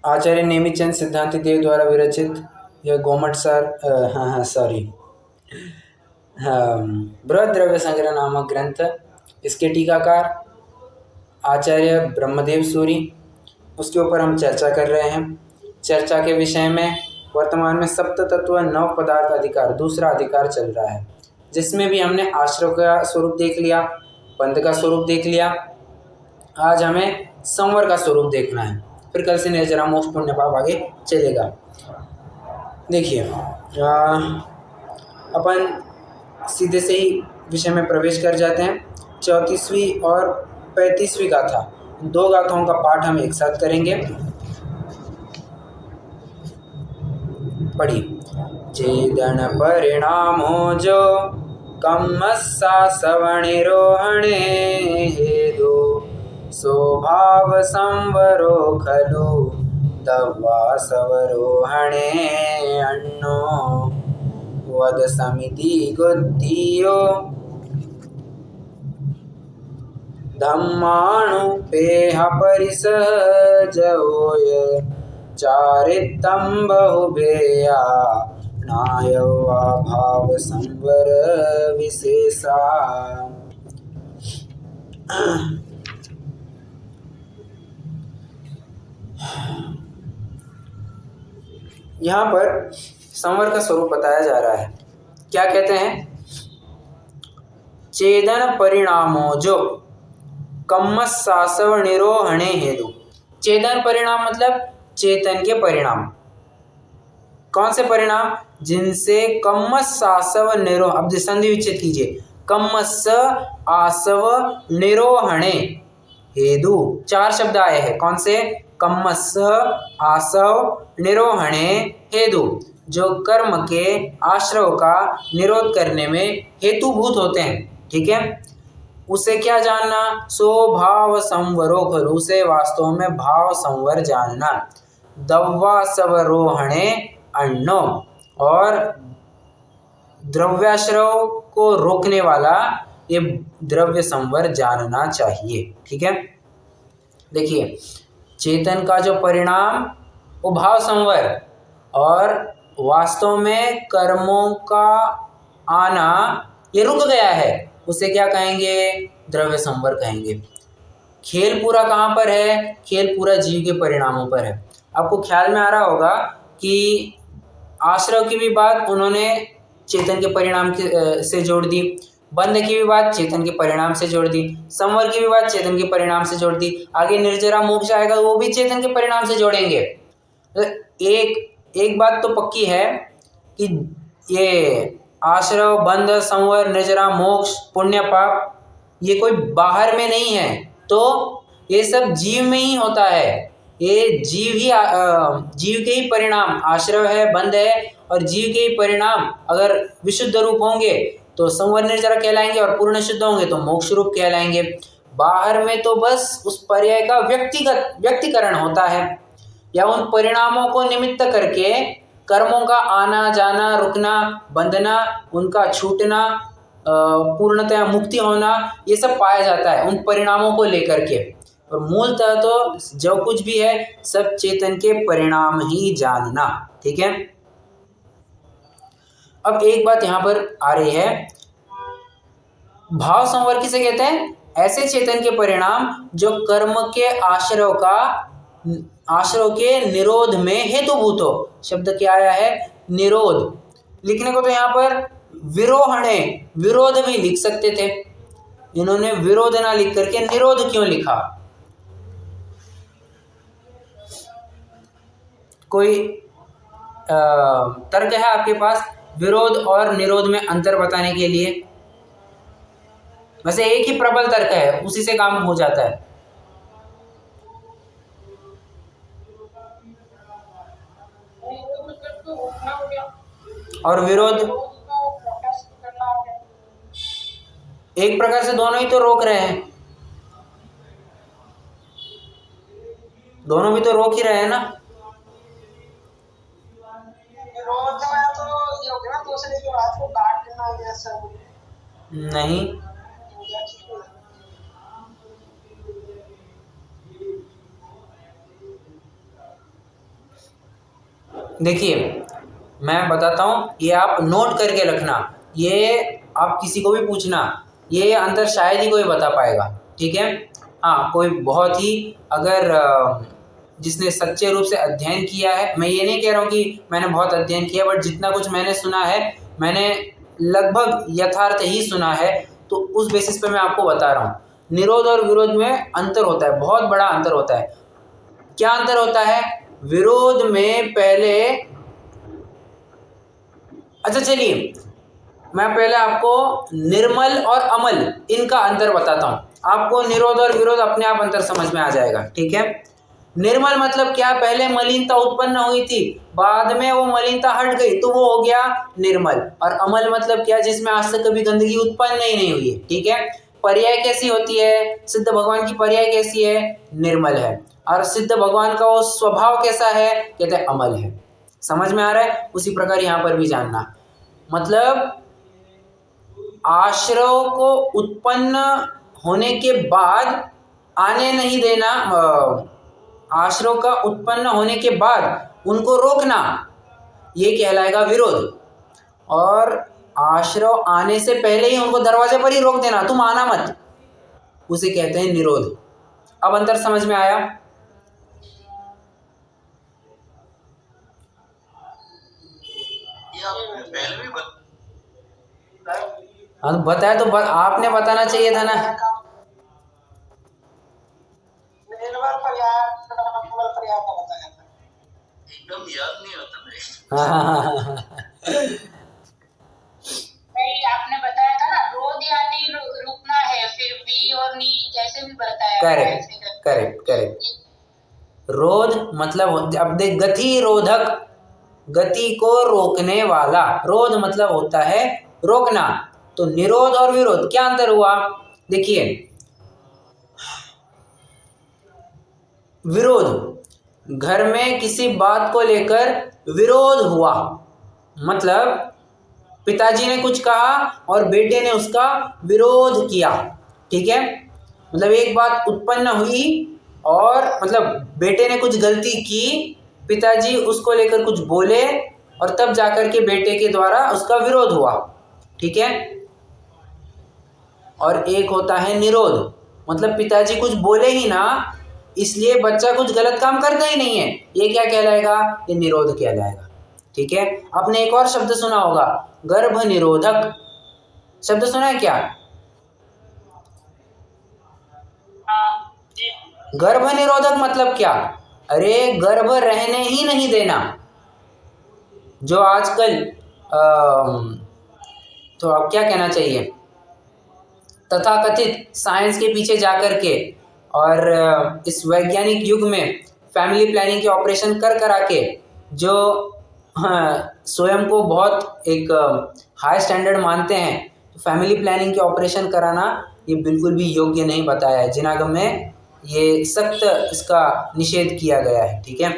आचार्य नेमिचंद सिद्धांति देव द्वारा विरचित यह गोमट सार बृहद द्रव्य संग्रह नामक ग्रंथ, इसके टीकाकार आचार्य ब्रह्मदेव सूरी, उसके ऊपर हम चर्चा कर रहे हैं। चर्चा के विषय में वर्तमान में सप्त तत्व नव पदार्थ अधिकार दूसरा अधिकार चल रहा है, जिसमें भी हमने आश्रव का स्वरूप देख लिया, बंध का स्वरूप देख लिया। आज हमें संवर का स्वरूप देखना है, फिर कल से निर्जरा मोक्ष पुण्य पाप आगे चलेगा। देखिए अपन सीधे से ही विषय में प्रवेश कर जाते हैं। 34वीं और 35वीं गाथा, दो गाथाओं का पाठ हम एक साथ करेंगे। पढ़िए। चेदन परिणामो जो कम्मस्सा सवणिरोहणे हेदु स्वभाव संवरो खलु दव्वा सवरोहणे अन्नो वद समिति गुद्धियो धम्माणुपेह परिसहजोय चारितं बहुभेया नायवा भाव संवर विशेषा। यहाँ पर संवर का स्वरूप बताया जा रहा है। क्या कहते हैं? चेदन परिणामो जो कम्मस्सासव निरोहणे हेतु। चेतन परिणाम मतलब चेतन के परिणाम। कौन से परिणाम? जिनसे कम्मस्स आसव निरोह, अब संधि विच्छेद कीजिए, कम्मस्स आसव निरोहणे हेतु, चार शब्द आए हैं। कौन से? कम्मस्स आसव निरोहणे हेतु, जो कर्म के आश्रव का निरोध करने में हेतुभूत होते हैं। ठीक है, उसे क्या जानना? सो भाव संवरो खलु, उसे वास्तव में भाव संवर जानना। दव्वा सवरोहणे अन्नो, और द्रव्याश्रव को रोकने वाला ये द्रव्य संवर जानना चाहिए। ठीक है, देखिए चेतन का जो परिणाम वो भाव संवर, और वास्तव में कर्मों का आना ये रुक गया है, उसे क्या कहेंगे? द्रव्य संवर कहेंगे। खेल पूरा कहाँ पर है? खेल पूरा जीव के परिणामों पर है। आपको ख्याल में आ रहा होगा कि आश्रव की भी बात उन्होंने चेतन के परिणाम से जोड़ दी, बंध की भी बात चेतन के परिणाम से जोड़ दी, संवर की भी बात चेतन के परिणाम से जोड़ दी, आगे निर्जरा मोक्ष आएगा वो भी चेतन के परिणाम से जोड़ेंगे। तो एक बात तो पक्की है कि ये आश्रव, बंध, संवर, निर्जरा, मोक्ष, पुण्य, पाप ये कोई बाहर में नहीं है, तो ये सब जीव में ही होता है। ये जीव के ही परिणाम, आश्रव है, बंध है, और जीव के ही परिणाम अगर विशुद्ध रूप होंगे तो संवर निर्जरा कहलाएंगे, और पूर्ण शुद्ध होंगे तो मोक्ष रूप कहलाएंगे। बाहर में तो बस उस पर्याय का व्यक्तिकरण होता है, या उन परिणामों को निमित्त करके कर्मों का आना जाना, रुकना, बंधना, उनका छूटना, पूर्णतया मुक्ति होना, ये सब पाया जाता है उन परिणामों को लेकर के। और मूलतः तो जो कुछ भी है सब चेतन के परिणाम ही जानना। ठीक है, अब एक बात यहां पर आ रही है, भाव संवर किसे कहते हैं? ऐसे चेतन के परिणाम जो कर्म के आश्रव के निरोध में हेतुभूत हो। शब्द क्या आया है? निरोध। लिखने को तो यहाँ पर विरोहणे, विरोध भी लिख सकते थे, इन्होंने विरोध ना लिख करके निरोध क्यों लिखा? कोई तर्क है आपके पास विरोध और निरोध में अंतर बताने के लिए? वैसे एक ही प्रबल तर्क है, उसी से काम हो जाता है। और विरोध एक प्रकार से दोनों ही तो रोक रहे हैं, दोनों भी तो रोक ही रहे हैं ना। विरोध में तो ये हो गया दूसरे की बात को काट देना, जैसा नहीं। देखिए मैं बताता हूँ, ये आप नोट करके रखना, ये आप किसी को भी पूछना, ये अंतर शायद ही कोई बता पाएगा, ठीक है। हाँ, कोई बहुत ही अगर जिसने सच्चे रूप से अध्ययन किया है, मैं ये नहीं कह रहा हूँ कि मैंने बहुत अध्ययन किया, बट जितना कुछ मैंने सुना है, मैंने लगभग यथार्थ ही सुना है, तो उस बेसिस पे मैं आपको बता रहा हूँ। निरोध और विरोध में अंतर होता है, बहुत बड़ा अंतर होता है। क्या अंतर होता है? विरोध में पहले, अच्छा चलिए मैं पहले आपको निर्मल और अमल इनका अंतर बताता हूँ, आपको निरोध और विरोध अपने आप अंतर समझ में आ जाएगा, ठीक है। निर्मल मतलब क्या? पहले मलिनता उत्पन्न हुई थी, बाद में वो मलिनता हट गई, तो वो हो गया निर्मल। और अमल मतलब क्या? जिसमें आज तक कभी गंदगी उत्पन्न ही नहीं हुई है, ठीक है। पर्याय कैसी होती है? सिद्ध भगवान की पर्याय कैसी है? निर्मल है। और सिद्ध भगवान का वो स्वभाव कैसा है? कहते हैं अमल है। समझ में आ रहा है? उसी प्रकार यहाँ पर भी जानना, मतलब आश्रव को उत्पन्न होने के बाद आने नहीं देना, आश्रव का उत्पन्न होने के बाद उनको रोकना, ये कहलाएगा विरोध। और आश्रव आने से पहले ही उनको दरवाजे पर ही रोक देना, तुम आना मत, उसे कहते हैं निरोध। अब अंतर समझ में आया? हाँ बताया तो आपने बताना चाहिए था ना। एकदम याद नहीं आता नहीं, आपने बताया था ना, रोध यानी रुकना है, फिर वी और नी जैसे भी बताया। Correct correct correct. रोध मतलब, अब देख, गति रोधक, गति को रोकने वाला, रोध मतलब होता है रोकना। तो निरोध और विरोध क्या अंतर हुआ? देखिए, विरोध, घर में किसी बात को लेकर विरोध हुआ, मतलब पिताजी ने कुछ कहा और बेटे ने उसका विरोध किया, ठीक है। मतलब एक बात उत्पन्न हुई और मतलब बेटे ने कुछ गलती की, पिताजी उसको लेकर कुछ बोले और तब जाकर के बेटे के द्वारा उसका विरोध हुआ, ठीक है। और एक होता है निरोध, मतलब पिताजी कुछ बोले ही ना, इसलिए बच्चा कुछ गलत काम करता ही नहीं है, ये क्या कहलाएगा? ये निरोध कहलाएगा, ठीक है। आपने एक और शब्द सुना होगा, गर्भ निरोधक, शब्द सुना है क्या? गर्भ निरोधक मतलब क्या? अरे गर्भ रहने ही नहीं देना। जो आजकल तो अब क्या कहना चाहिए, तथाकथित साइंस के पीछे जाकर के और इस वैज्ञानिक युग में फैमिली प्लानिंग के ऑपरेशन कर करा के जो स्वयं को बहुत एक हाई स्टैंडर्ड मानते हैं, तो फैमिली प्लानिंग के ऑपरेशन कराना ये बिल्कुल भी योग्य नहीं बताया है। जिनागम में ये सख्त इसका निषेध किया गया है, ठीक है।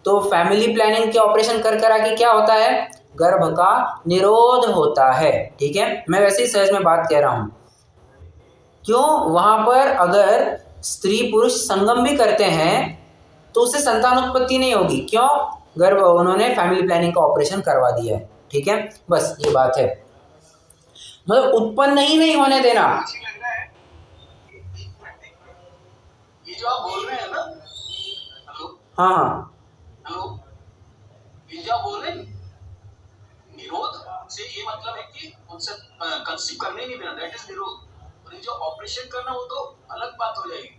तो फैमिली प्लानिंग के ऑपरेशन कर करा के क्या होता है? गर्भ का निरोध होता है, ठीक है। मैं वैसे ही सहज में बात कह रहा हूँ। क्यों? वहां पर अगर स्त्री पुरुष संगम भी करते हैं तो उससे संतान उत्पत्ति नहीं होगी। क्यों? गर्भ, उन्होंने फैमिली प्लानिंग का ऑपरेशन करवा दिया है, ठीक है। बस ये बात है, मतलब उत्पन्न ही नहीं होने देना। ये जो आप बोल रहे हैं ना, हेलो, हाँ, हेलो, ये जो आप बोल रहे हैं निरोध से, ये मतलब है कि उनसे कंसीव करने ही नहीं देना, दैट इज निरोध। और ये जो ऑपरेशन करना, वो तो अलग बात हो जाएगी।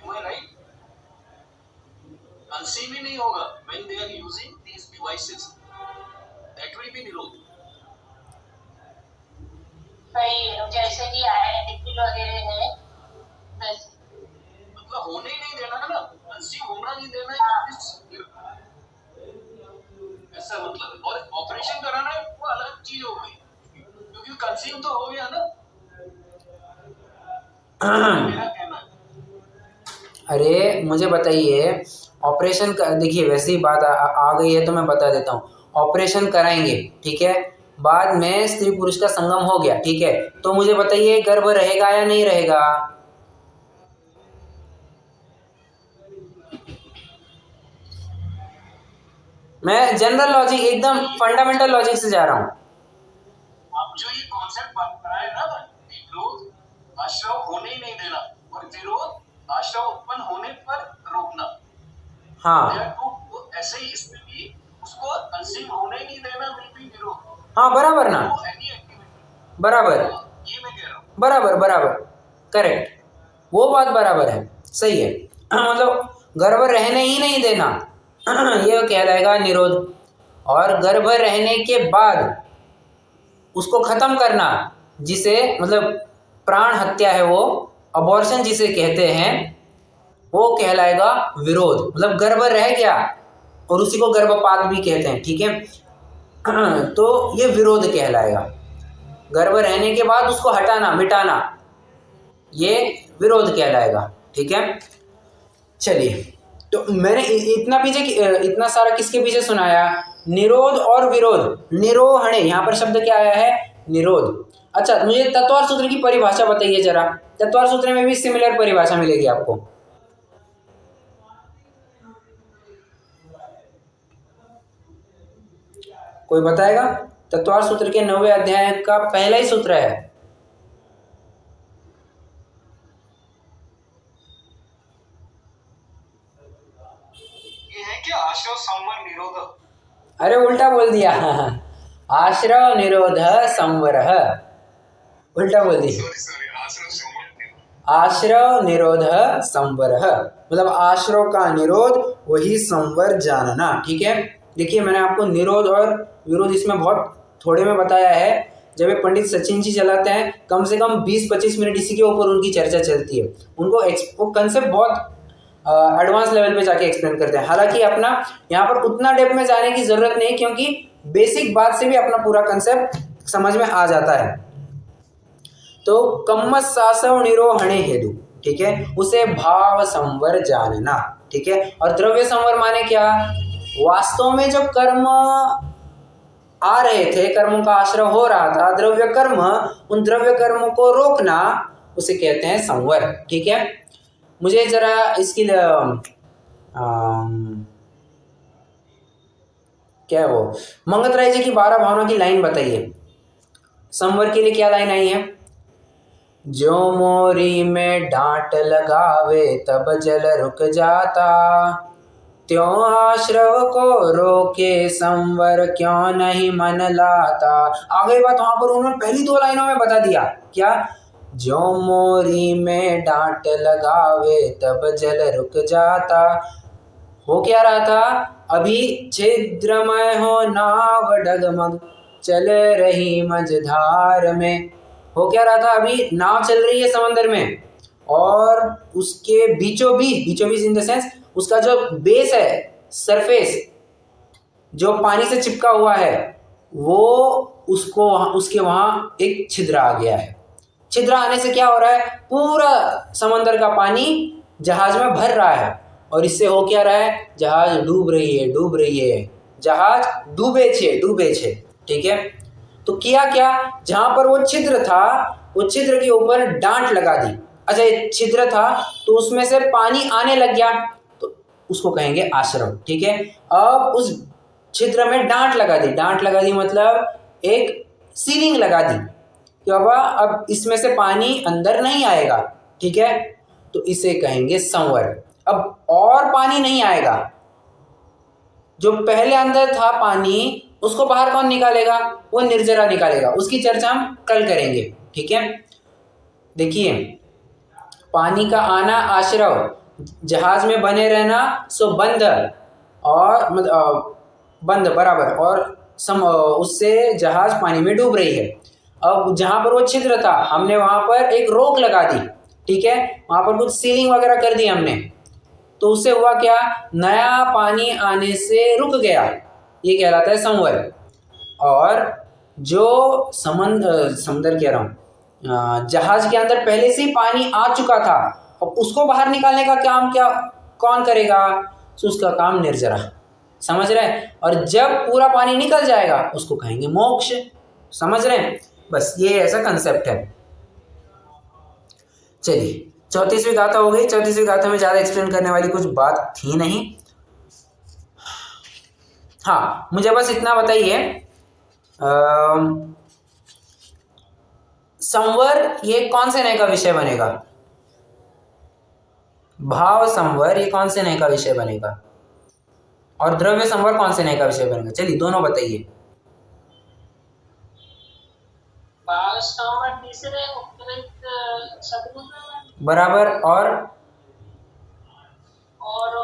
Am I right? कंसीव ही नहीं होगा when they are using these devices, that will be निरोध। सही, जैसे कि आईएनटी वगैरह है वैसे, मतलब होने ही नहीं देना है ना, कंसीव होना नहीं देना है, ऐसा मतलब है। और ऑपरेशन कराना है वो अलग चीज हो गई, क्योंकि कंसीव तो हो गया ना, मेरा कहना है। अरे मुझे बताइए, ऑपरेशन का देखिए, वैसे ही बात आ गई है तो मैं बता देता हूँ। ऑपरेशन कराएंगे, ठीक है, बाद में स्त्री पुरुष का संगम हो गया, ठीक है, तो मुझे बताइए गर्भ रहेगा या नहीं रहेगा? मैं जनरल लॉजिक एकदम फंडामेंटल लॉजिक से जा रहा हूँ। अब जो ये कॉन्सेप्ट बनाया है ना, विरोध आश्रव होने ही नहीं देना और विरोध आश्रव उत्पन्न होने पर रोकना। हाँ तो ऐसे ही इसमें भी उसको कंसीव होने ही नहीं देना, विल बी विरोध। हाँ बराबर ना, एनी एक्टिविटी बराबर ये मैं कह रहा हूँ। बराबर बराबर करेक्ट, वो बात बराबर है, सही है। मतलब गर्भ रहने ही नहीं देना ये कहलाएगा निरोध। और गर्भ रहने के बाद उसको खत्म करना, जिसे मतलब प्राण हत्या है, वो अबॉर्शन जिसे कहते हैं, वो कहलाएगा विरोध। मतलब गर्भ रह गया और उसी को गर्भपात भी कहते हैं, ठीक है। तो ये विरोध कहलाएगा। गर्भ रहने के बाद उसको हटाना, मिटाना, ये विरोध कहलाएगा, ठीक है। चलिए, तो मैंने इतना सारा किसके पीछे सुनाया? निरोध और विरोध। निरोहणे, यहाँ पर शब्द क्या आया है? निरोध। अच्छा, मुझे तत्वार्थ सूत्र की परिभाषा बताइए जरा। तत्वार्थ सूत्र में भी सिमिलर परिभाषा मिलेगी आपको। कोई बताएगा? तत्वार्थ सूत्र के 9वें अध्याय का पहला ही सूत्र है। ये है क्या? आश्रव संवर निरोध। अरे उल्टा बोल दिया आश्रव निरोध संवरः, उल्टा बोल दिया। आश्रव निरोध संवरः, मतलब आश्रव का निरोध वही संवर जानना, ठीक है। देखिए, मैंने आपको निरोध और विरोध इसमें बहुत थोड़े में बताया है। जब ये पंडित सचिन जी चलाते हैं, कम से कम 20-25 मिनट इसी के ऊपर उनकी चर्चा चलती है। वो कंसेप्ट बहुत एडवांस लेवल पे जाके एक्सप्लेन करते हैं। हालांकि अपना यहाँ पर उतना डेप्थ में जाने की जरूरत नहीं, क्योंकि बेसिक बात से भी अपना पूरा कंसेप्ट समझ में आ जाता है। तो कम्मस सासव निरोहणे हेतु, ठीक है, उसे भाव संवर जानना, ठीक है। और द्रव्य संवर माने क्या? वास्तव में जो कर्म आ रहे थे, कर्मों का आश्रय हो रहा था, द्रव्य कर्म, उन द्रव्य कर्मों को रोकना, उसे कहते हैं संवर, ठीक है। मुझे जरा इसकी क्या है वो, मंगत राय जी की 12 भावना की लाइन बताइए। संवर के लिए क्या लाइन आई है? जो मोरी में डांट लगावे तब जल रुक जाता, त्यों आश्रव को रोके संवर क्यों नहीं मन लाता। आगे बात वहां पर उन्होंने पहली 2 लाइनों में बता दिया क्या? जो मोरी में डांट लगावे तब जल रुक जाता। हो क्या रहा था? अभी छिद्रमय हो नाव डगमग चल रही मझधार में। हो क्या रहा था? अभी नाव चल रही है समंदर में, और उसके बीचों बीच इन द सेंस, उसका जो बेस है, सरफेस जो पानी से चिपका हुआ है, वो उसके वहां एक छिद्र आ गया है। छिद्र आने से क्या हो रहा है? पूरा समंदर का पानी जहाज में भर रहा है, और इससे हो क्या रहा है? जहाज डूब रही है, जहाज डूबे छे, ठीक है। तो किया क्या? जहां पर वो छिद्र था, वो छिद्र के ऊपर डांट लगा दी। अच्छा, ये छिद्र था तो उसमें से पानी आने लग गया, तो उसको कहेंगे आश्रव, ठीक है। अब उस छिद्र में डांट लगा दी मतलब एक सीलिंग लगा दी कि अब इसमें से पानी अंदर नहीं आएगा, ठीक है। तो इसे कहेंगे संवर। अब और पानी नहीं आएगा, जो पहले अंदर था पानी, उसको बाहर कौन निकालेगा? वो निर्जरा निकालेगा। उसकी चर्चा हम कल करेंगे, ठीक है। देखिए, पानी का आना आश्रव, जहाज में बने रहना सो बंध, और बंध बराबर, और उससे जहाज पानी में डूब रही है। अब जहां पर वो छिद्र था, हमने वहां पर एक रोक लगा दी, ठीक है, वहां पर कुछ सीलिंग वगैरह कर दी हमने, तो उससे हुआ क्या? नया पानी आने से रुक गया, ये कहलाता है संवर। और जो समुद्र कह रहा हूँ, जहाज के अंदर पहले से ही पानी आ चुका था, अब उसको बाहर निकालने का काम कौन करेगा? तो उसका काम निर्जरा, समझ रहे हैं। और जब पूरा पानी निकल जाएगा, उसको कहेंगे मोक्ष, समझ रहे हैं। बस ये ऐसा कंसेप्ट है। चलिए, 34वीं गाथा हो गई। 34वीं गाथा में ज़्यादा एक्सप्लेन करने वाली कुछ बात थी नहीं। हाँ, मुझे बस इतना बताइए, संवर ये कौन से नए का विषय बनेगा? भाव संवर ये कौन से नए का विषय बनेगा? और द्रव्य संवर कौन से नए का विषय बनेगा? चलिए दोनों बताइए। भाव संवर तीसरे उपयुक्त सदगुण बराबर। और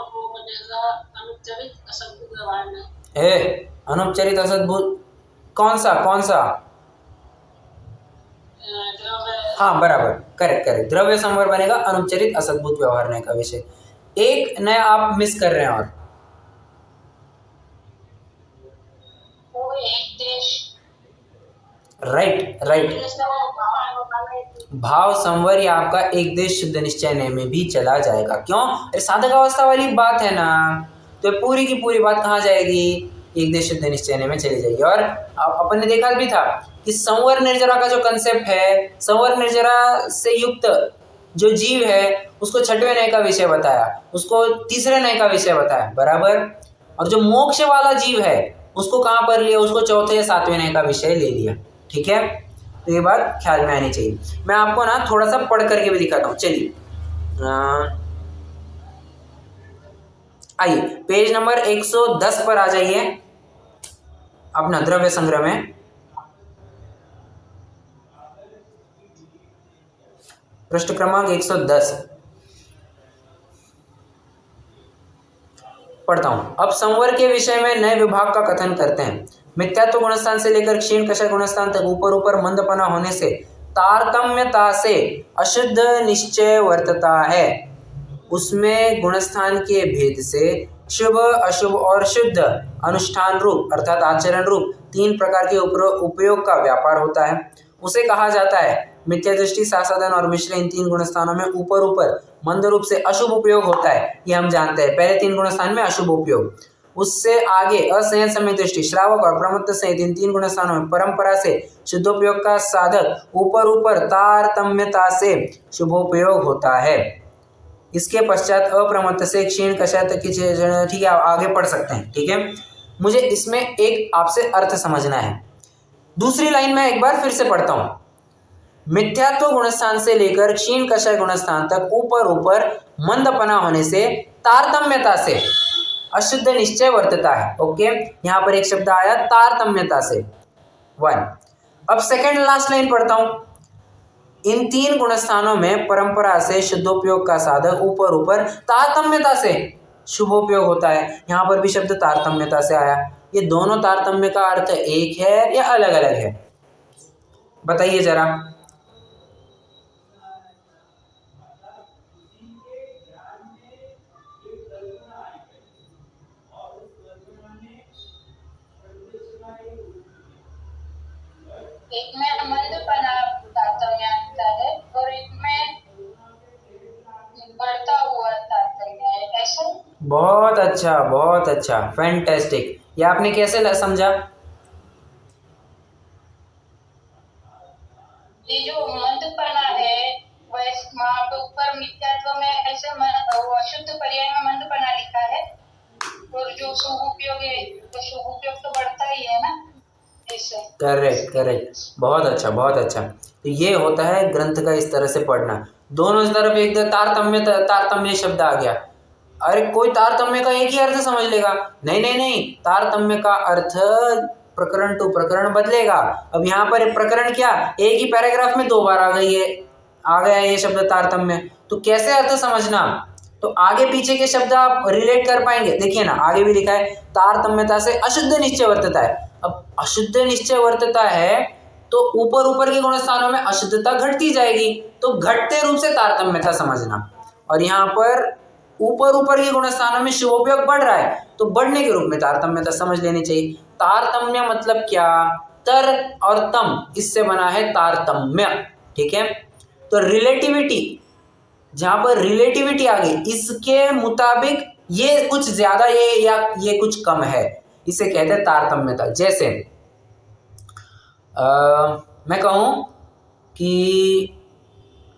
वो बनेगा अनुचरित असद्गुण व्यवहार में। अनुपचरित असद्भुत कौन सा? हाँ बराबर, करेक्ट। द्रव्य संवर बनेगा अनुपचरित असद्भुत व्यवहार नए का विषय। एक नया आप मिस कर रहे हैं, और वो एक देश। राइट। भाव संवर ये आपका एक देश शुद्ध निश्चय नए में भी चला जाएगा। क्यों? अरे साधक अवस्था वाली बात है ना, तो पूरी की पूरी बात कहाँ जाएगी? एक देश शुद्ध निश्चय नए में चली जाएगी। और अपन ने देखा भी था कि संवर निर्जरा का जो कंसेप्ट है, संवर निर्जरा से युक्त जो जीव है उसको छठवें नए का विषय बताया, उसको तीसरे नए का विषय बताया, बराबर। और जो मोक्ष वाला जीव है उसको कहाँ पर लिया? उसको चौथे या सातवें नए का विषय ले लिया। ठीक है, तो ये बात ख्याल में आनी चाहिए। मैं आपको ना थोड़ा सा पढ़ करके भी दिखाता हूँ। चलिए आइए पेज नंबर 110 पर आ जाइए अपना द्रव्य संग्रह में। पृष्ठ क्रमांक 110 पढ़ता हूं। अब संवर के विषय में नए विभाग का कथन करते हैं। मिथ्यात्व गुणस्थान से लेकर क्षीण कषय गुणस्थान तक ऊपर मंदपना होने से तारतम्यता से अशुद्ध निश्चय वर्तता है। उसमें गुणस्थान के भेद से शुभ, अशुभ और शुद्ध अनुष्ठान रूप अर्थात आचरण रूप तीन प्रकार के उपयोग का व्यापार होता है। उसे कहा जाता है मिथ्या दृष्टि, सासाधन और मिश्र। इन तीन गुणस्थानों में ऊपर मंद रूप से अशुभ उपयोग होता है, ये हम जानते हैं। पहले तीन गुणस्थान में अशुभ उपयोग, उससे आगे असंयत सम्यक दृष्टि, श्रावक और प्रमत्त सहित इन तीन गुणस्थानों में परंपरा से शुद्धोपयोग का साधक ऊपर तारतम्यता से शुभोपयोग होता है। इसके पश्चात अप्रमत्त से क्षीण कषाय तक की, ठीक है, आप आगे पढ़ सकते हैं। ठीक है, मुझे इसमें एक आपसे अर्थ समझना है। दूसरी लाइन में एक बार फिर से पढ़ता हूं। मिथ्यात्व गुणस्थान से लेकर क्षीण कषाय गुणस्थान तक ऊपर मंदपना होने से तारतम्यता से अशुद्ध निश्चय वर्तता है। ओके, यहां पर एक शब्द आया तारतम्यता से, 1। अब सेकंड लास्ट लाइन पढ़ता हूं। इन तीन गुणस्थानों में परंपरा से शुद्धोपयोग का साधक ऊपर तारतम्यता से शुभोपयोग होता है। यहां पर भी शब्द तारतम्यता से आया। ये दोनों तारतम्य का अर्थ एक है या अलग अलग है? बताइए जरा। एक में मंदपना तारतम्य आता है और एक में बढ़ता हुआ तारतम्य है, ऐसा? बहुत अच्छा, फैंटास्टिक। ये आपने कैसे समझा? ये जो मंदपना है वहाँ पे ऊपर मिथ्यात्व में ऐसे अशुद्ध पर्याय में मंदपना लिखा है, और जो शुभ उपयोग है तो शुभ उपयोग तो बढ़ता ही है ना, ऐसे। करेक्ट, बहुत अच्छा। तो ये होता है ग्रंथ का इस तरह से पढ़ना। दोनों तरफ एक तारतम्य शब्द आ गया। अरे कोई तारतम्य का एक ही अर्थ समझ लेगा? नहीं, तारतम्य का अर्थ प्रकरण टू प्रकरण बदलेगा। अब यहाँ पर प्रकरण क्या, एक ही पैराग्राफ में 2 बार आ गया ये शब्द तारतम्य, तो कैसे अर्थ समझना? तो आगे पीछे के शब्द आप रिलेट कर पाएंगे। देखिए ना, आगे भी लिखा है तारतम्यता से अशुद्ध निश्चय वर्तता है। अब अशुद्ध निश्चय वर्तता है तो ऊपर के गुणस्थानों में अशुद्धता घटती जाएगी, तो घटते रूप से तारतम्यता समझना। और यहाँ पर ऊपर के गुणस्थानों में शुभोपयोग बढ़ रहा है, तो बढ़ने के रूप में तारतम्यता समझ लेनी चाहिए। तारतम्य मतलब क्या? तर और तम, इससे बना है तारतम्य। ठीक है, तो रिलेटिविटी, जहां पर रिलेटिविटी आ गई, इसके मुताबिक ये कुछ ज्यादा ये कुछ कम है, इसे कहते हैं तारतम्यता। जैसे मैं कहूं कि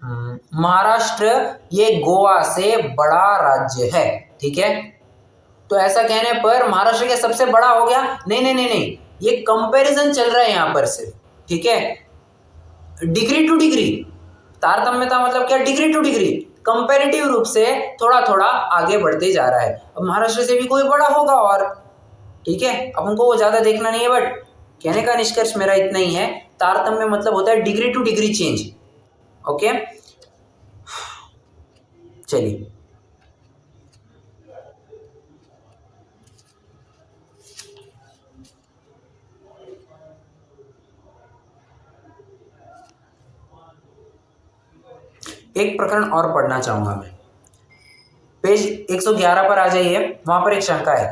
महाराष्ट्र ये गोवा से बड़ा राज्य है, ठीक है, तो ऐसा कहने पर महाराष्ट्र क्या सबसे बड़ा हो गया? नहीं नहीं नहीं नहीं, ये कंपैरिजन चल रहा है यहाँ पर से, ठीक है, डिग्री टू डिग्री। तारतम्यता मतलब क्या? डिग्री टू डिग्री, कंपैरेटिव रूप से थोड़ा थोड़ा आगे बढ़ते जा रहा है। अब महाराष्ट्र से भी कोई बड़ा होगा और, ठीक है, अब उनको वो ज़्यादा देखना नहीं है, बट कहने का निष्कर्ष मेरा इतना ही है, तारतम्य मतलब होता है degree two degree change. Okay, चलिए एक प्रकरण और पढ़ना चाहूंगा मैं। पेज 111 पर आ जाइए, वहां पर एक शंका है।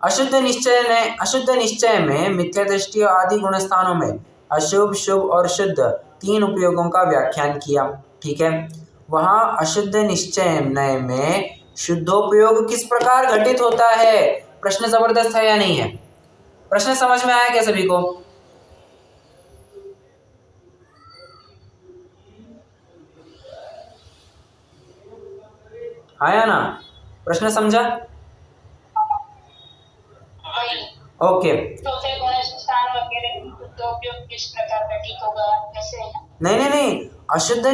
अशुद्ध निश्चय में मिथ्या दृष्टि आदि गुण स्थानों में अशुभ, शुभ और शुद्ध 3 उपयोगों का व्याख्यान किया, ठीक है। वहां अशुद्ध निश्चय में शुद्धोपयोग किस प्रकार घटित होता है? प्रश्न जबरदस्त है या नहीं है? प्रश्न समझ में आया क्या सभी को? आया ना? प्रश्न समझा? ओके। तो फिर गुण स्थान वगैरह तो उपयोग किस प्रकार घटित होगा, कैसे है? नहीं नहीं नहीं, अशुद्ध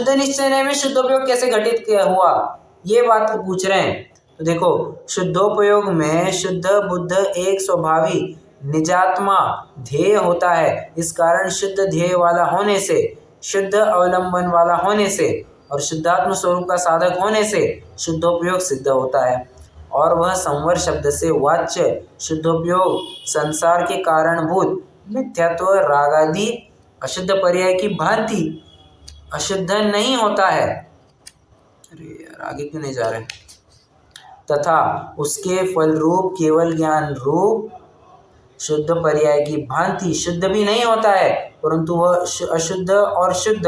निश्चय में शुद्धोपयोग कैसे घटित हुआ, ये बात पूछ रहे हैं। तो देखो, शुद्धोपयोग में शुद्ध बुद्ध एक स्वभावी निजात्मा ध्येय होता है। इस कारण शुद्ध ध्येय वाला होने से, शुद्ध अवलंबन वाला होने से और शुद्धात्म स्वरूप का साधक होने से शुद्धोपयोग सिद्ध होता है। और वह संवर शब्द से वाच्य शुद्धोपयोग संसार के कारणभूत मिथ्यात्व रागादि अशुद्ध पर्याय की भांति अशुद्ध नहीं होता है। अरे यार, आगे क्यों नहीं जा रहे? तथा उसके फल रूप केवल ज्ञान रूप शुद्ध पर्याय की भांति शुद्ध भी नहीं होता है, परंतु वह अशुद्ध और शुद्ध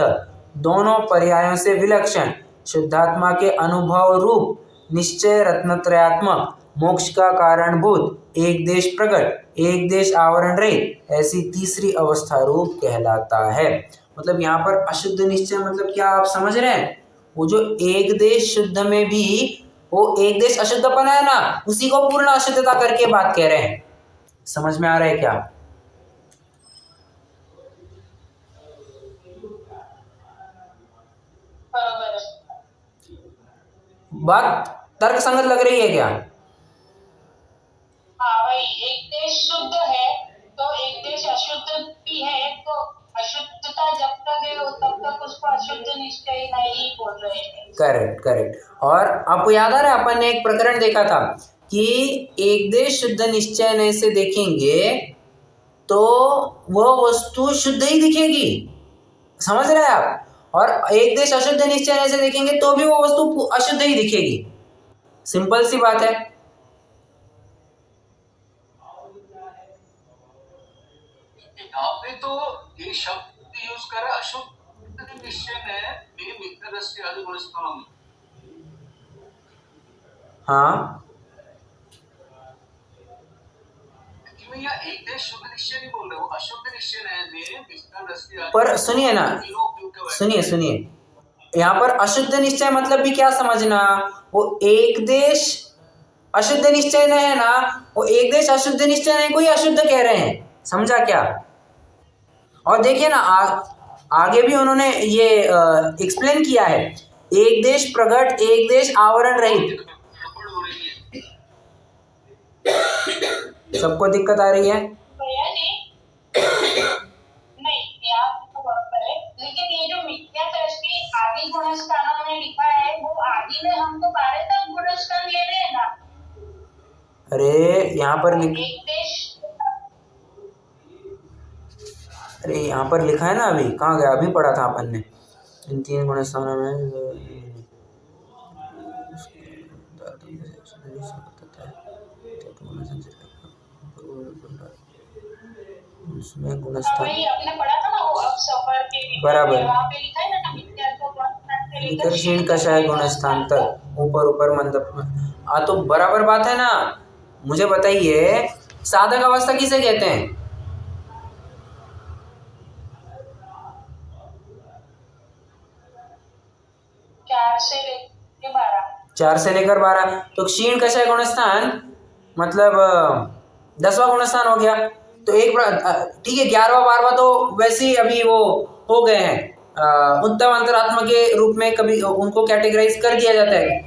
दोनों पर्यायों से विलक्षण शुद्धात्मा के अनुभव रूप निश्चय रत्नत्रयात्मक मोक्ष का कारणभूत एक देश प्रकट एक देश आवरण रहित ऐसी तीसरी अवस्था रूप कहलाता है। मतलब यहाँ पर अशुद्ध निश्चय मतलब क्या आप समझ रहे हैं? वो जो एक देश शुद्ध में भी वो एक देश अशुद्धपना है ना, उसी को पूर्ण अशुद्धता करके बात कह रहे हैं। समझ में आ रहा है क्या? बात तर्क संगत लग रही है क्या? हाँ भाई, एक देश शुद्ध है तो एक देश अशुद्ध भी है, तो अशुद्धता जब तक है तब तक उसको अशुद्ध निश्चय नहीं बोल रहे हैं। करेक्ट। और आपको याद आ रहा है, अपन ने एक प्रकरण देखा था कि एक देश शुद्ध निश्चय से देखेंगे तो वह वस्तु शुद्ध ही दिखेगी। समझ रहे हैं आप? और एक देश अशुद्ध निश्चय से देखेंगे तो भी वो वस्तु अशुद्ध ही दिखेगी। सिंपल सी बात है। यहाँ पे तो ये शब्द यूज करा अशुद्ध निश्चय में मिथ्या दृष्टि आदि गुण स्थानों में। हाँ, यहाँ एक देश शुद्ध निश्चय नहीं बोल रहे, वो अशुद्ध निश्चय में मिथ्या दृष्टि आदि। पर सुनिए ना, सुनिए यहाँ पर अशुद्ध निश्चय मतलब भी क्या समझना, वो एक देश अशुद्ध निश्चय नहीं है ना, वो एक देश अशुद्ध निश्चय नहीं, कोई अशुद्ध कह रहे हैं। समझा क्या? और देखिए ना, आगे भी उन्होंने ये एक्सप्लेन किया है, एक देश प्रगट एक देश आवरण रहित। सबको दिक्कत आ रही है? भैया जी, नहीं यहाँ तो बराबर है, लेकिन ये जो मिथ्या दृष्टि आदि गुण स्थानों में लिखा है, वो आदि में हमको 12 तक गुण स्थान ले रहे हैं ना। अरे यहाँ पर एक देश, अरे यहाँ पर लिखा है ना, अभी कहाँ गया? अभी पढ़ा था अपन ने, इन 3 गुण स्थानों में उसमें गुणस्थान आपने पढ़ा था ना, वो अब सफर के बराबर वहाँ पे लिखा है ना, मिथ्या तो गुणस्थान से लेकर क्षीण कषाय गुणस्थान तक ऊपर मंदप। तो बराबर बात है ना। मुझे बताइए, साधक अवस्था किसे कहते हैं? 4 से लेकर 12। 4 से लेकर 12, तो क्षीण कषाय गुणस्थान मतलब 10वां गुणस्थान हो गया। तो ठीक है, 11वां 12वां तो वैसे ही अभी वो हो गए हैं, उत्तम अंतरात्मा के रूप में कभी उनको कैटेगराइज कर दिया जाता है।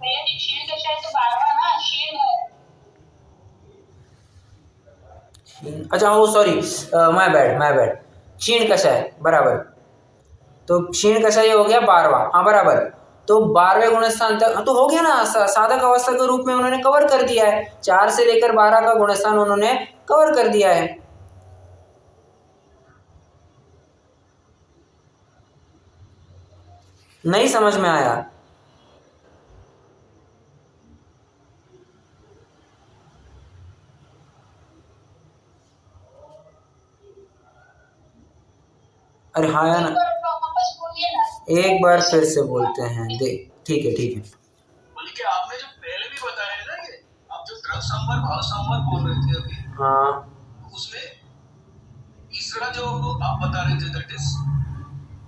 भैया जी क्षीण कषाय तो 12वां ना, क्षीण है। अच्छा, ओ सॉरी, माय बैड, क्षीण कषाय बराबर। तो क्षीण कषाय हो गया 12वां, हाँ बराबर। तो 12वें गुणस्थान तक तो हो गया ना, साधक अवस्था के रूप में उन्होंने कवर कर दिया है। 4 से लेकर 12 का गुणस्थान उन्होंने कवर कर दिया है। नहीं समझ में आया? अरे हाँ या ना, वापस बोलिए ना। एक बार फिर से बोलते हैं, देख ठीक है। बल्कि आपने जो पहले भी बताया है ना, ये आप जो द्रव संवर भाव संवर बोल रहे थे अभी, हाँ उसमें तीसरा जो आप बता रहे थे, दैट इज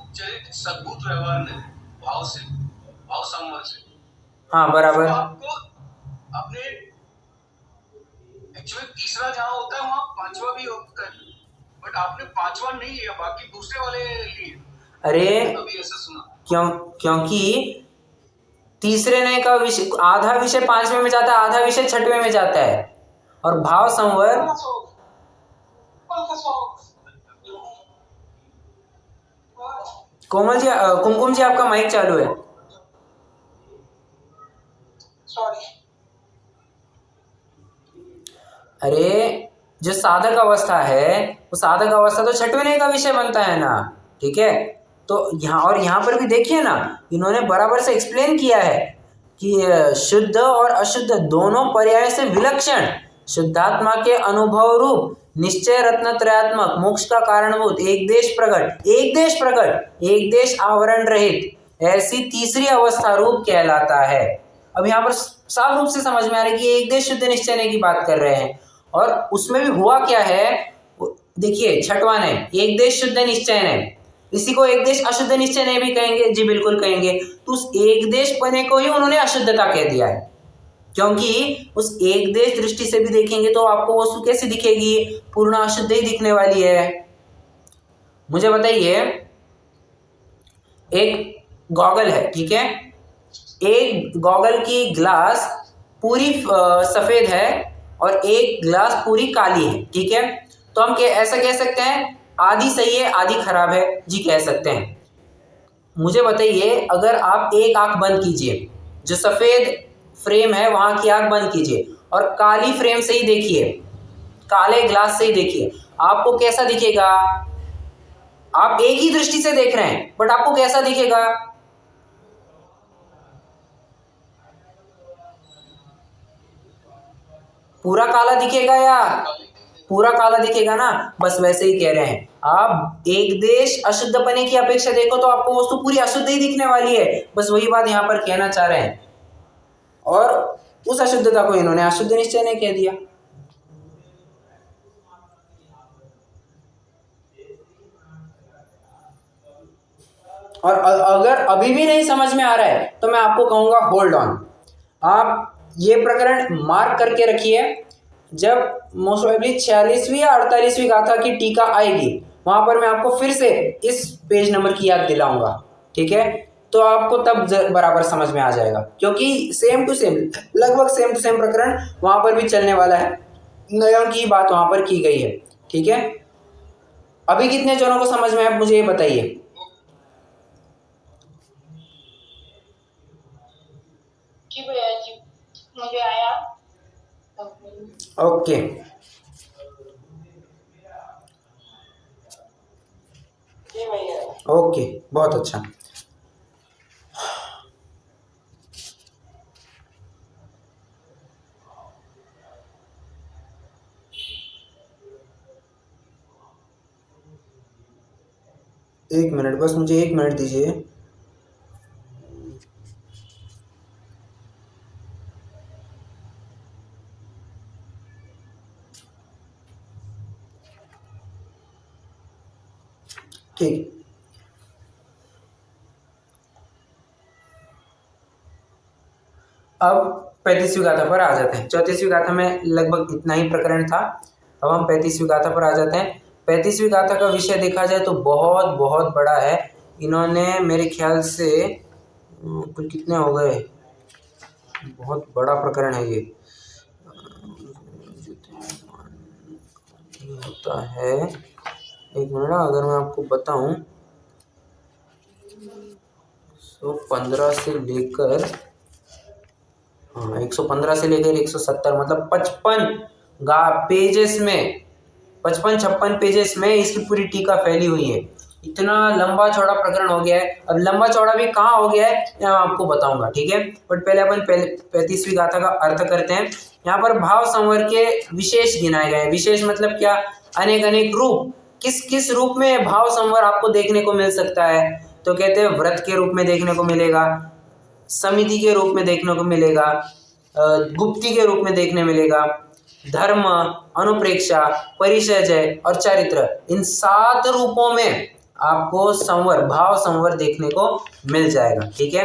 उपचरित सद्भूत व्यवहार ने भाव से, भाव संवर से। हाँ बराबर। तो आपको अपने एक्चुअली तीसरा जहाँ होता है वहाँ पांचवा भी होता है, बट आपने पांचवा नहीं लिया, बाकी दूसरे वाले लिए। अरे अभी ऐसा सुना क्योंकि तीसरे ने का विषय, आधा विषय 5वें में जाता है, आधा विषय 6वें में जाता है। और भाव संवर, कोमल जी, कुमकुम जी आपका माइक चालू है। सॉरी। अरे जो साधक अवस्था है, वो साधक अवस्था तो 6वें का विषय बनता है ना, ठीक है। तो यहाँ पर भी देखिए ना, इन्होंने बराबर से एक्सप्लेन किया है कि शुद्ध और अशुद्ध दोनों पर्याय से विलक्षण शुद्धात्मा के अनुभव रूप निश्चय रत्नत्रयात्मक मोक्ष का कारणभूत एक देश आवरण रहित ऐसी तीसरी अवस्था रूप कहलाता है। अब यहाँ पर साफ रूप से समझ में आ रहा है कि एक देश शुद्ध निश्चय की बात कर रहे हैं। और उसमें भी हुआ क्या है, देखिए 6वां ने एक देश शुद्ध निश्चय ने, इसी को एक देश अशुद्ध निश्चय नहीं भी कहेंगे जी, बिल्कुल कहेंगे। तो उस एक देश पने को ही उन्होंने अशुद्धता कह दिया है, क्योंकि उस एक देश दृष्टि से भी देखेंगे तो आपको वस्तु कैसी दिखेगी, पूर्ण अशुद्ध ही दिखने वाली है। मुझे बताइए, एक गॉगल है, ठीक है, एक गॉगल की ग्लास पूरी सफेद है और एक ग्लास पूरी काली है, ठीक है। तो हम ऐसा कह सकते हैं आधी सही है आधी खराब है जी, कह सकते हैं। मुझे बताइए, अगर आप एक आंख बंद कीजिए, जो सफेद फ्रेम है वहां की आंख बंद कीजिए और काली फ्रेम से ही देखिए, काले ग्लास से ही देखिए, आपको कैसा दिखेगा? आप एक ही दृष्टि से देख रहे हैं, बट आपको कैसा दिखेगा? पूरा काला दिखेगा या पूरा काला दिखेगा ना? बस वैसे ही कह रहे हैं, आप एक देश अशुद्धपने की अपेक्षा देखो तो आपको वस्तु पूरी अशुद्ध ही दिखने वाली है। बस वही बात यहाँ पर कहना चाह रहे हैं, और उस अशुद्धता को इन्होंने अशुद्ध निश्चय ने कह दिया। और अगर अभी भी नहीं समझ में आ रहा है तो मैं आपको कहूंगा होल्ड ऑन, आप ये प्रकरण मार्क करके रखिए। जब मोस्ट प्रोबेबली 46वीं या 48वीं गाथा की टीका आएगी, वहां पर मैं आपको फिर से इस पेज नंबर की याद दिलाऊंगा, ठीक है। तो आपको तब बराबर समझ में आ जाएगा, क्योंकि सेम टू सेम, लगभग सेम टू सेम प्रकरण वहां पर भी चलने वाला है, नयों की बात वहां पर की गई है, ठीक है। अभी कितने जनों को समझ में आया, मुझे ये बताइए। जी भैया जी, मुझे आया। ओके, जी भैया। ओके, बहुत अच्छा। एक मिनट, बस मुझे 1 मिनट दीजिए। ठीक, अब 35वीं गाथा पर आ जाते हैं। 34वीं गाथा में लगभग इतना ही प्रकरण था। अब हम 35वीं गाथा पर आ जाते हैं। 35वीं गाथा का विषय देखा जाए तो बहुत बहुत बड़ा है। इन्होंने मेरे ख्याल से कुल कितने हो गए, बहुत बड़ा प्रकरण है ये। होता है, एक मिनट, अगर मैं आपको बताऊं 115 से लेकर 115 से लेकर 170, मतलब 55 पेजेस में, 55-56 पेजेस में इसकी पूरी टीका फैली हुई है। इतना लंबा चौड़ा प्रकरण हो गया है। अब लंबा चौड़ा भी कहाँ हो गया है मैं आपको बताऊंगा, ठीक है। बट पहले अपन 35वीं गाथा का अर्थ करते हैं। यहाँ पर भाव संवर के विशेष गिनाए गए हैं। विशेष मतलब क्या, अनेक अनेक रूप। किस किस रूप में भाव संवर आपको देखने को मिल सकता है, तो कहते हैं व्रत के रूप में देखने को मिलेगा, समिति के रूप में देखने को मिलेगा, गुप्ती के रूप में देखने मिलेगा, धर्म, अनुप्रेक्षा, परिचय और चारित्र, इन 7 रूपों में आपको संवर, भाव संवर देखने को मिल जाएगा, ठीक है।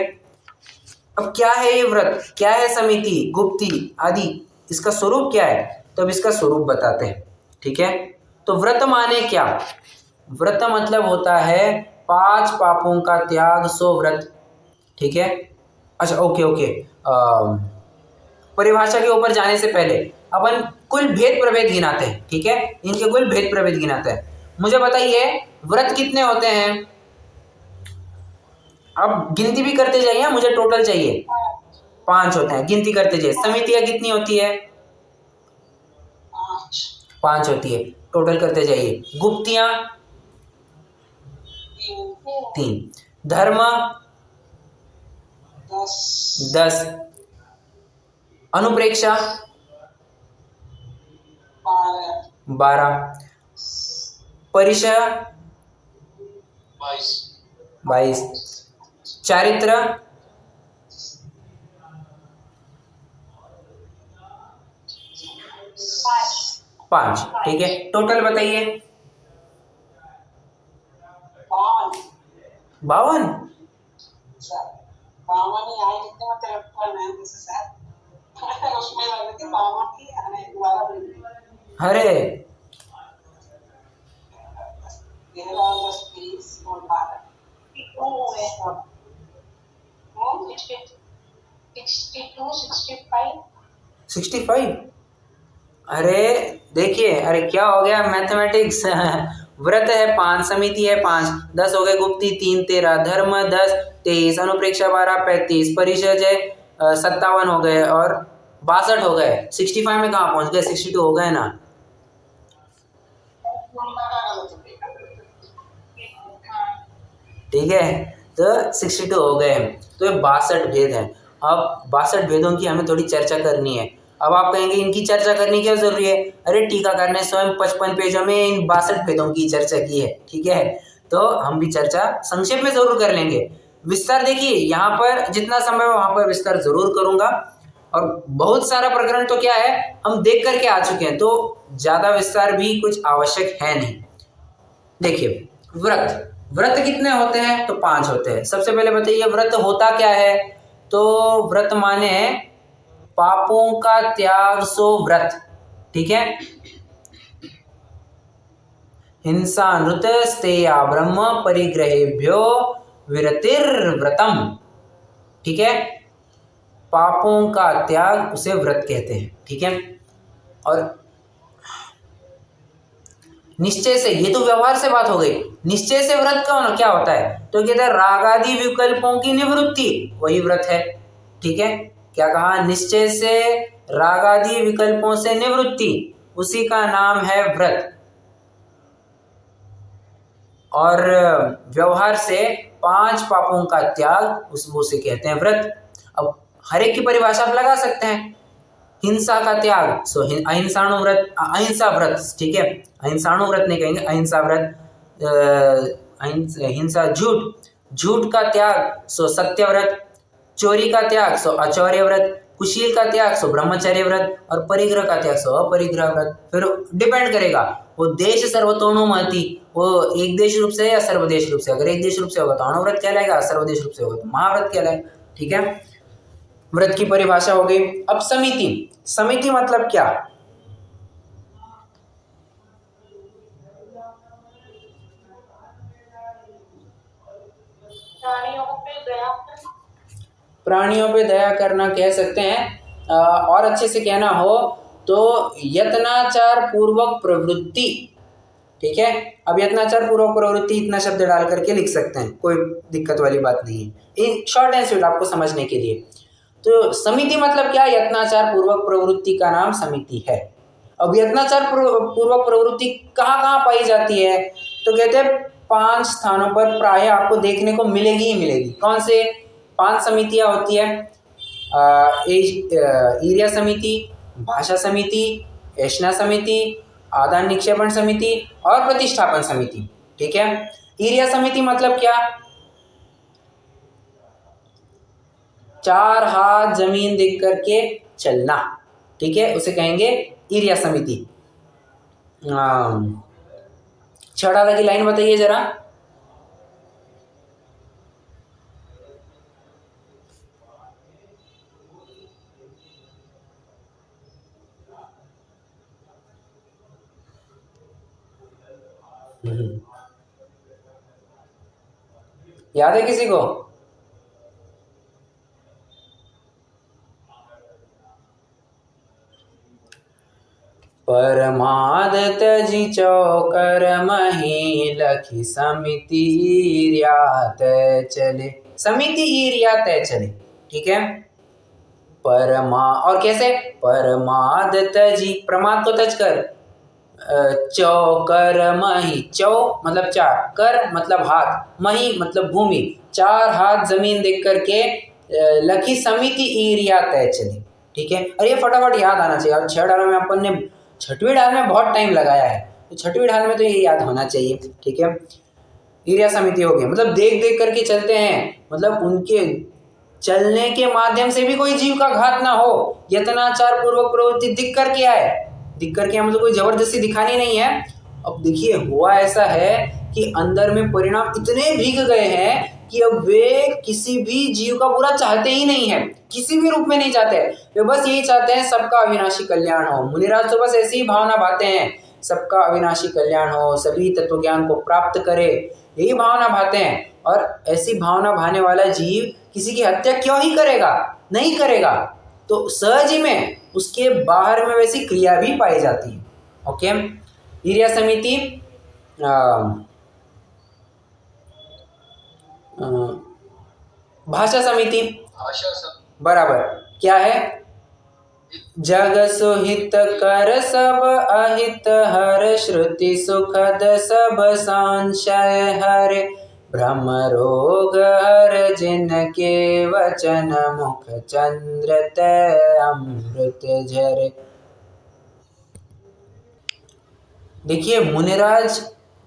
अब क्या है ये व्रत, क्या है समिति, गुप्ती आदि, इसका स्वरूप क्या है, तो अब इसका स्वरूप बताते हैं, ठीक है। तो व्रत माने क्या, व्रत मतलब होता है 5 पापों का त्याग, 100 व्रत, ठीक है। अच्छा, ओके, परिभाषा के ऊपर जाने से पहले अपन कुल भेद प्रभेद गिनाते हैं, ठीक है। इनके कुल भेद प्रभेद गिनाते हैं। मुझे बताइए व्रत कितने होते हैं, अब गिनती भी करते जाइए, मुझे टोटल चाहिए। 5 होते हैं, गिनती करते जाइए। समितियां कितनी होती है, 5 होती है, टोटल करते जाइए। गुप्तियां 3, धर्म 10, अनुप्रेक्षा 12, परिचय 22, चारित्र 5, ठीक है। टोटल बताइए। 52। अरे सिक्सटी 65। अरे देखिए, अरे क्या हो गया मैथमेटिक्स व्रत है 5, समिति है 5, 10 हो गए, गुप्ती 3 13, धर्म 10 23, अनुप्रेक्षा 12 35, परिचय 57 हो गए और 62 हो गए। 65 में कहाँ पहुंच गए, 62 हो गए ना। ठीक है, तो 62 हो गए। तो ये 62 भेद हैं। अब 62 भेदों की हमें थोड़ी चर्चा करनी है। अब आप कहेंगे इनकी चर्चा करने की क्या जरूरी है, अरे टीकाकार ने स्वयं 55 पेजों में इन 62 भेदों की चर्चा की है, ठीक है। तो हम भी चर्चा संक्षेप में जरूर कर लेंगे। विस्तार देखिए, यहाँ पर जितना समय है वहां पर विस्तार जरूर करूंगा। और बहुत सारा प्रकरण तो क्या है हम देख करके आ चुके हैं, तो ज्यादा विस्तार भी कुछ आवश्यक है नहीं। देखिए व्रत, व्रत कितने होते हैं, तो 5 होते हैं। सबसे पहले बताइए व्रत होता क्या है, तो व्रत माने पापों का त्याग, सो व्रत, ठीक है। हिंसा नृत स्तेया ब्रह्म परिग्रहेभ्यो विरतिर्व्रतम, ठीक है। पापों का त्याग उसे व्रत कहते हैं, ठीक है। और निश्चय से, ये तो व्यवहार से बात हो गई। निश्चय से व्रत का क्या होता है, तो कहते हैं रागादि विकल्पों की निवृत्ति, वही व्रत है, ठीक है। क्या कहा, निश्चय से रागादि विकल्पों से निवृत्ति, उसी का नाम है व्रत। और व्यवहार से 5 पापों का त्याग, उसे कहते हैं व्रत। अब हर एक की परिभाषा आप लगा सकते हैं। हिंसा का त्याग, सो अहिंसाणु व्रत, अहिंसा व्रत, ठीक है। अहिंसाणु व्रत नहीं कहेंगे, अहिंसा व्रत। हिंसा, झूठ का त्याग, सो सत्य व्रत। चोरी का त्याग, सो अचौर्य व्रत। कुशील का त्याग, सो ब्रह्मचर्य व्रत। और परिग्रह का त्याग, सो अपरिग्रह व्रत। फिर डिपेंड करेगा वो देश सर्वतोनो महति, वो एक देश रूप से या सर्वदेश रूप से। अगर एक देश रूप से होगा तो अणुव्रत कहलाएगा, सर्वदेश रूप से होगा तो महाव्रत कहलाएगा, ठीक है। व्रत की परिभाषा हो गई। अब समिति, समिति मतलब क्या? प्राणियों पे दया करना। प्राणियों पे दया करना कह सकते हैं। और अच्छे से कहना हो तो यत्नाचार पूर्वक प्रवृत्ति। ठीक है, अब यत्नाचार पूर्वक प्रवृत्ति इतना शब्द डाल करके लिख सकते हैं, कोई दिक्कत वाली बात नहीं है, इन शॉर्ट एंड स्वीट आपको समझने के लिए। तो समिति मतलब क्या? यत्नाचार पूर्वक प्रवृत्ति का नाम समिति है। अब यत्नाचार पूर्वक प्रवृत्ति कहाँ कहाँ पाई जाती है? तो कहते हैं 5 स्थानों पर प्राय आपको देखने को मिलेगी ही मिलेगी। कौन से 5 समितियाँ होती है? ईर्या समिति, भाषा समिति, ऐष्णा समिति, आदान निक्षेपण समिति और प्रतिष्ठापन समिति। ठीक है, ईर्या समिति मतलब क्या? 4 हाथ जमीन देख करके चलना। ठीक है, उसे कहेंगे ईर्या समिति। छठा की लाइन बताइए जरा। याद है किसी को? परमाद तजी चौकर मही लखी समिति ईर्या तय चले। समिति ईर्या तय चले। ठीक है, और कैसे? परमाद तजी, प्रमाद को तज कर, चौकर मही, चौ मतलब 4, कर मतलब हाथ, मही मतलब भूमि, 4 हाथ जमीन देख करके लखी समिति ईर्या तय चली। ठीक है, और ये फटाफट याद आना चाहिए। अब 6 डालों में अपन ने 6वीं ढाल में बहुत टाइम लगाया है, तो 6वीं ढाल में तो ये याद होना चाहिए। ठीक है, ईर्या समिति हो गई, मतलब देख देख करके चलते हैं, मतलब उनके चलने के माध्यम से भी कोई जीव का घात ना हो। यत्नाचार पूर्वक प्रवृत्ति दिख करके आए, दिख करके आए मतलब कोई जबरदस्ती दिखानी नहीं है। अब देखिए हुआ ऐसा है कि अंदर में परिणाम इतने भीग गए हैं कि अब वे किसी भी जीव का बुरा चाहते ही नहीं है, किसी भी रूप में नहीं चाहते। वे बस यही चाहते हैं सबका अविनाशी कल्याण हो। मुनिराज तो बस ऐसी ही भावना भाते हैं, सबका अविनाशी कल्याण हो, सभी तत्व ज्ञान को प्राप्त करे, यही भावना भाते हैं। और ऐसी भावना भाने वाला जीव किसी की हत्या क्यों ही करेगा? नहीं करेगा। तो सहज ही में उसके बाहर में वैसी क्रिया भी पाई जाती है। ओके, ईर्या समिति, भाषा समिति बराबर क्या है? जग सुहित कर सब अहित हर, श्रुति सुखद सब संशय हरे, ब्रह्म रोग हर जिनके वचन, मुख चंद्र तय अमृत झरे। देखिए मुनिराज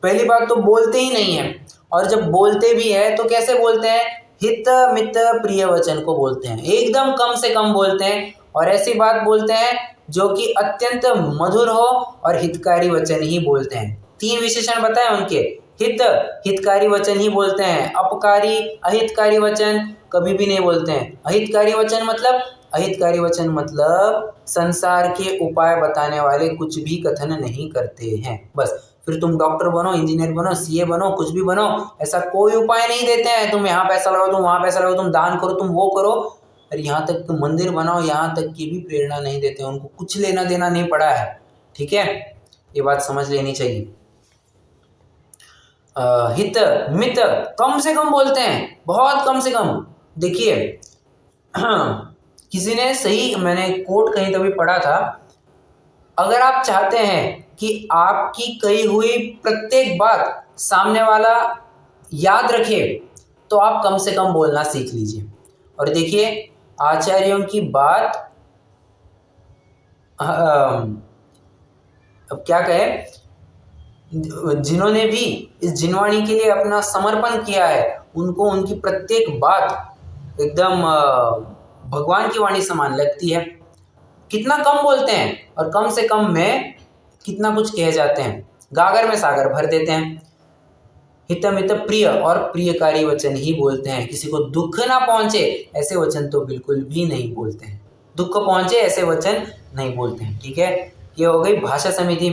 पहली बात तो बोलते ही नहीं है, और जब बोलते भी है तो कैसे बोलते हैं? हित मित प्रिय वचन को बोलते हैं, एकदम कम से कम बोलते हैं, और ऐसी बात बोलते हैं जो कि अत्यंत मधुर हो, और हितकारी वचन ही बोलते हैं। 3 विशेषण बताए उनके। हित, हितकारी वचन ही बोलते हैं। अपकारी, अहितकारी वचन कभी भी नहीं बोलते हैं। अहितकारी वचन मतलब, अहितकारी वचन मतलब संसार के उपाय बताने वाले कुछ भी कथन नहीं करते हैं। बस फिर तुम डॉक्टर बनो, इंजीनियर बनो, सीए बनो, कुछ भी बनो, ऐसा कोई उपाय नहीं देते हैं। तुम यहाँ पैसा लगाओ, तुम वहाँ पैसा लगाओ, तुम दान करो, तुम वो करो, और यहाँ तक तुम मंदिर बनाओ, यहाँ तक की भी प्रेरणा नहीं देते हैं। उनको कुछ लेना देना नहीं पड़ा है। ठीक है, ये बात समझ लेनी चाहिए। हित मित कम से कम बोलते हैं, बहुत कम से कम। देखिए किसी ने सही, मैंने कोट कहीं तभी पढ़ा था, अगर आप चाहते हैं कि आपकी कही हुई प्रत्येक बात सामने वाला याद रखे तो आप कम से कम बोलना सीख लीजिए। और देखिए आचार्यों की बात, अब क्या कहे, जिन्होंने भी इस जिनवाणी के लिए अपना समर्पण किया है, उनको उनकी प्रत्येक बात एकदम भगवान की वाणी समान लगती है। कितना कम बोलते हैं, और कम से कम में कितना कुछ कह जाते हैं, गागर में सागर भर देते हैं। हितमित प्रिय और प्रियकारी वचन ही बोलते हैं। किसी को दुख ना पहुंचे ऐसे वचन तो बिल्कुल भी नहीं बोलते हैं। दुख पहुंचे ऐसे वचन नहीं बोलते हैं। ठीक है, ये हो गई भाषा समिति।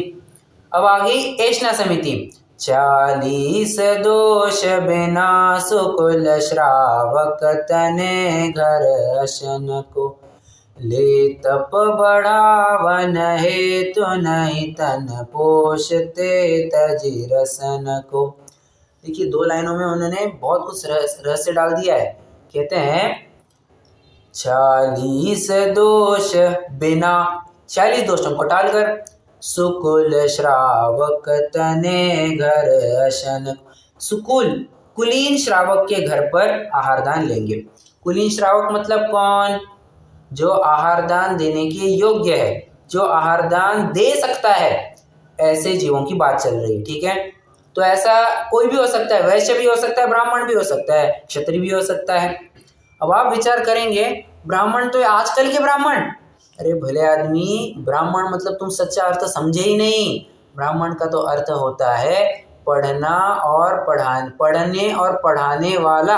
अब आ गई ऐष्णा समिति। 40 दोष बिना सुकुल श्रावक तने घर अशन को, ले तप बढ़ावन हेतु नहीं तन पोषते तजी रसन को। देखिए 2 लाइनों में उन्होंने बहुत कुछ रहस्य डाल दिया है। कहते हैं 40 दोष बिना, 40 दोषों को टालकर, सुकुल श्रावक तने घर अशन, सुकुल कुलीन श्रावक के घर पर आहारदान लेंगे। कुलीन श्रावक मतलब कौन? जो आहारदान देने के योग्य है, जो आहारदान दे सकता है, ऐसे जीवों की बात चल रही है। ठीक है, तो ऐसा कोई भी हो सकता है, वैश्य भी हो सकता है, ब्राह्मण भी हो सकता है, क्षत्रिय भी हो सकता है। अब आप विचार करेंगे ब्राह्मण तो आजकल के ब्राह्मण, अरे भले आदमी, ब्राह्मण मतलब तुम सच्चा अर्थ समझे ही नहीं। ब्राह्मण का तो अर्थ होता है पढ़ना और पढ़ने और पढ़ाने वाला,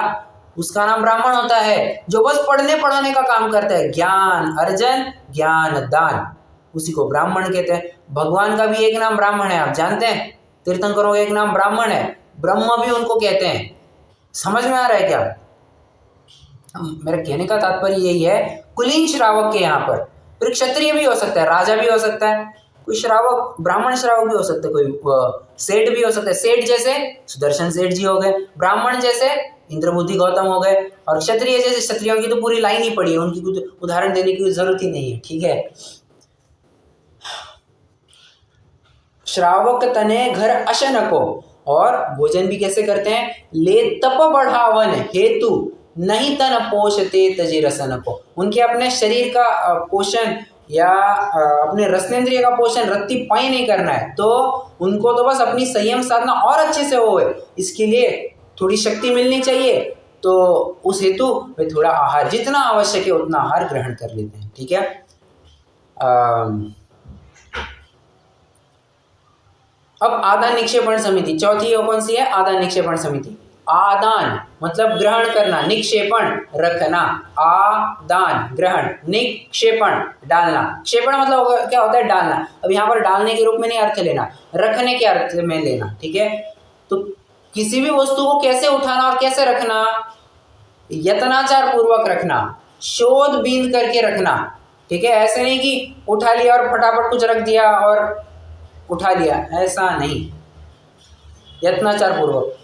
उसका नाम ब्राह्मण होता है। जो बस पढ़ने पढ़ाने का काम करता है, ज्ञान अर्जन ज्ञान दान, उसी को ब्राह्मण कहते हैं। भगवान का भी एक नाम ब्राह्मण है, आप जानते हैं। तीर्थंकरों का एक नाम ब्राह्मण है, ब्रह्म भी उनको कहते हैं। समझ में आ रहा है क्या? मेरा कहने का तात्पर्य यही है, कुलीन श्रावक के यहाँ पर, फिर क्षत्रिय भी हो सकता है, राजा भी हो सकता है, कोई श्रावक ब्राह्मण श्रावक भी हो सकता है, कोई सेठ भी हो सकता है। सेठ जैसे सुदर्शन सेठ जी हो गए, ब्राह्मण जैसे इंद्रबुद्धि गौतम हो गए, और क्षत्रिय जैसे, क्षत्रियों की तो पूरी लाइन ही पड़ी है, उनकी कुछ उदाहरण देने की जरूरत ही नहीं है। ठीक है, श्रावक तने घर अशन को, और भोजन भी कैसे करते हैं? ले तप बढ़ावन हेतु नहीं तन पोषते तजे रसन को, उनके अपने शरीर का पोषण या अपने रसनेंद्रिय का पोषण रत्ती पाई नहीं करना है, तो उनको तो बस अपनी संयम साधना और अच्छे से हो, इसके लिए थोड़ी शक्ति मिलनी चाहिए। तो उस हेतु वे थोड़ा आहार, जितना आवश्यक है उतना आहार ग्रहण कर लेते हैं। ठीक है, अब आदान निक्षेपण समिति, चौथी कौन सी है? आदान निक्षेपण समिति। आदान मतलब ग्रहण करना, निक्षेपण रखना, आदान ग्रहण, निक्षेपण डालना। क्षेपण मतलब क्या होता है? डालना। अब यहाँ पर डालने के रूप में नहीं अर्थ लेना, रखने के अर्थ में लेना। ठीक है, तो किसी भी वस्तु को कैसे उठाना और कैसे रखना? यत्नाचार पूर्वक रखना, शोध बींद करके रखना। ठीक है, ऐसे नहीं कि उठा लिया और फटाफट कुछ रख दिया और उठा लिया, ऐसा नहीं, यत्नाचार पूर्वक।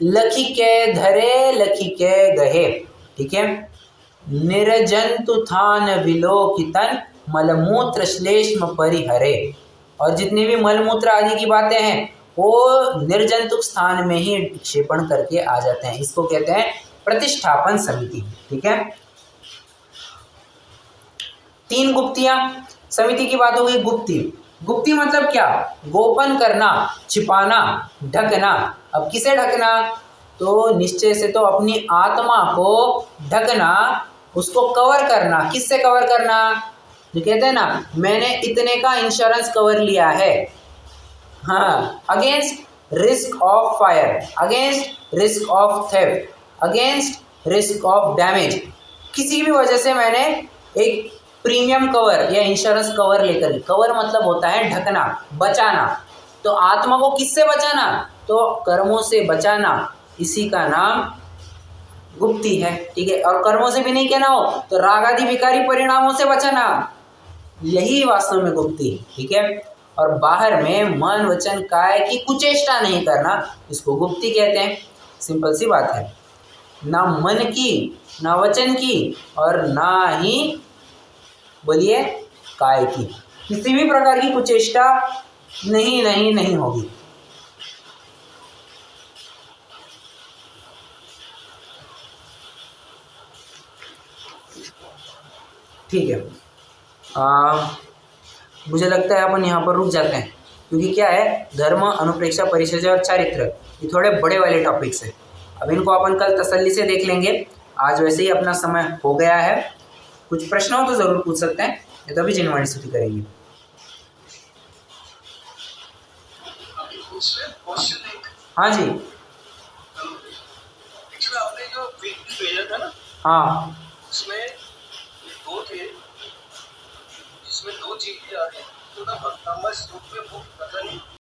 लखी के धरे लखी के गहे। ठीक है, निर्जंतु थान विलोकितन मलमूत्र श्लेष्म परिहरे, और जितने भी मलमूत्र आदि की बातें हैं वो निर्जंतुक स्थान में ही निक्षेपण करके आ जाते हैं। इसको कहते हैं प्रतिष्ठापन समिति। ठीक है, 3 गुप्तियां समिति की बात हो गई। गुप्ती मतलब क्या? गोपन करना, छिपाना, ढकना। अब किसे ढकना? तो निश्चय से तो अपनी आत्मा को ढकना, उसको कवर करना। किससे कवर करना? जो कहते हैं ना, मैंने इतने का इंश्योरेंस कवर लिया है, हाँ, against risk of fire, against risk of theft, against risk of damage. किसी भी वजह से मैंने एक प्रीमियम कवर या इंश्योरेंस कवर लेकर, कवर मतलब होता है ढकना, बचाना। तो आत्मा को किससे बचाना? तो कर्मों से बचाना, इसी का नाम गुप्ती है। ठीक है, और कर्मों से भी नहीं कहना हो तो राग आदि विकारी परिणामों से बचाना, यही वास्तव में गुप्ती। ठीक है, और बाहर में मन वचन काय की कुचेष्टा नहीं करना, इसको गुप्ती कहते हैं। सिंपल सी बात है, ना मन की, ना वचन की, और ना ही बोलिए काय की, किसी भी प्रकार की कुचेष्टा नहीं होगी। ठीक है, मुझे लगता है अपन यहाँ पर रुक जाते हैं, क्योंकि क्या है, धर्म, अनुप्रेक्षा, परिचर्या और चारित्र, ये थोड़े बड़े वाले टॉपिक्स हैं। अब इनको अपन कल तसल्ली से देख लेंगे। आज वैसे ही अपना समय हो गया है। कुछ प्रश्न हो तो ज़रूर पूछ सकते हैं, ये तो अभी जिनवाणी स्तुति करेंगे। क्वेश्चन एक हाँ जी। पिछले आपने जो वीडियो भेजा था ना, हाँ उसमें दो थे, जिसमें दो चीजें आ रही, तो ना नंबर में वो पता नहीं